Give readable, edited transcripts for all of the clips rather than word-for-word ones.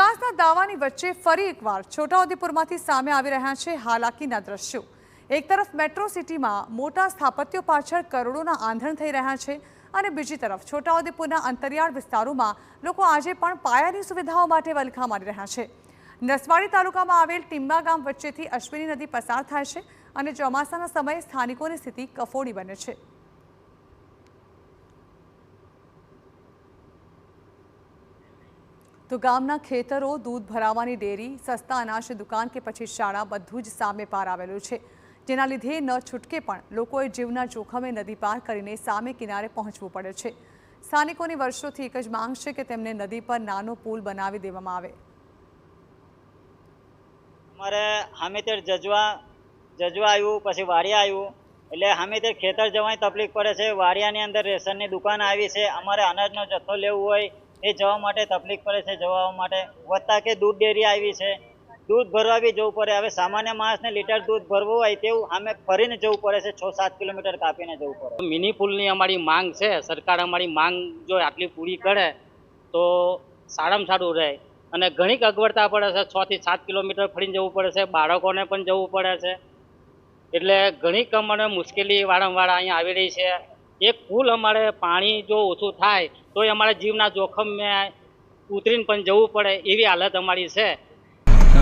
વિકાસના દાવાની વચ્ચે ફરી એકવાર છોટાઉદેપુરમાંથી સામે આવી રહ્યા છે હાલાકીના દ્રશ્યો। એક તરફ મેટ્રો સિટીમાં મોટા સ્થાપત્યો પાછળ કરોડોના આંધણ થઈ રહ્યા છે અને બીજી તરફ છોટાઉદેપુરના અંતરિયાળ વિસ્તારોમાં લોકો આજે પણ પાયાની સુવિધાઓ માટે વલખા મારી રહ્યા છે। નસવાડી તાલુકામાં આવેલ ટીંબા ગામ વચ્ચેથી અશ્વિની નદી પસાર થાય છે અને ચોમાસાના સમયે સ્થાનિકોની સ્થિતિ કફોડી બને છે। तो गामना खेतरो दूध भरावानी डेरी सस्ता अनाजनी दुकान के पछी शाळा बधुं ज सामे पार आवेलुं छे, जेना लीधे न छूटके पण लोकोए जीवना जोखमे नदी पार करीने सामे किनारे पहोंचवुं पड़े छे। स्थानिकोनी वर्षोथी एक ज मांग छे के तेमने नदी पर नानो पुल बनावी देवामां आवे। अमारे हामेतेर जजवा आव्युं पछी वारिया आव्युं એટલે હામેतेर ખેતર જવાની તકલીફ પડે છે। વારિયાની અંદર રેશનની દુકાન આવી છે। અમારે અનાજનો જથ્થો લેવો હોય એ જવા માટે તકલીફ પડે છે। જવા માટે વત્તા કે દૂધ ડેરી આવી છે, દૂધ ભરવા બી જવું પડે। હવે સામાન્ય માણસને લીટર દૂધ ભરવું હોય તેવું અમે ફરીને જવું પડે છે, 6-7 કિલોમીટર કાપીને જવું પડે। મિની પુલની અમારી માંગ છે, સરકાર અમારી માંગ જો આટલી પૂરી કરે તો સારામાં સારું રહે। અને ઘણી અગવડતા પડે છે, 6 થી 7 કિલોમીટર ફરીને જવું પડે છે, બાળકોને પણ જવું પડે છે, એટલે ઘણી અમને મુશ્કેલી વારંવાર અહીંયા આવી રહી છે। એક પુલ અમારે પાણી જો ઓછું થાય તો અમારા જીવના જોખમે ઉતરીને પણ જવું પડે એવી હાલત અમારી છે।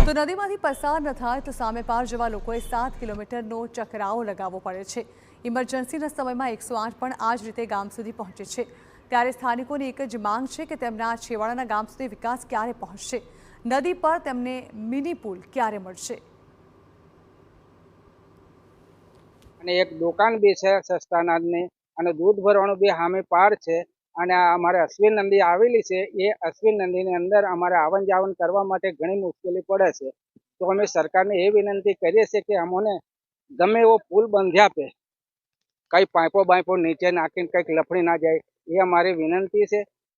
તો નદીમાંથી પસાર ન થાય તો સામે પાર જવા લોકોએ 7 કિલોમીટરનો ચકરાવો લગાવવો પડે છે। ઇમરજન્સીના સમયમાં 108 પણ આ જ રીતે ગામ સુધી પહોંચે છે। ત્યારે સ્થાનિકોની એક જ માંગ છે કે તેમના છેવાડાના ગામ સુધી વિકાસ ક્યારે પહોંચશે, નદી પર તેમને મિની પુલ ક્યારે મળશે। અને એક દુકાન બી છે સસ્તા અનાજની અને દૂધ ભરવાનું બી સામે પાર છે અને અમારે અશ્વિન નદી આવેલી છે। એ અશ્વિન નદીની અંદર અમારે આવન જાવન કરવા માટે ઘણી મુશ્કેલી પડે છે। તો અમે સરકારને એ વિનંતી કરીએ છીએ કે અમને ગમે એવો પુલ બાંધી આપે, કઈ પાઇપો નીચે નાખીને કંઈક લફડી ના જાય, એ અમારી વિનંતી છે।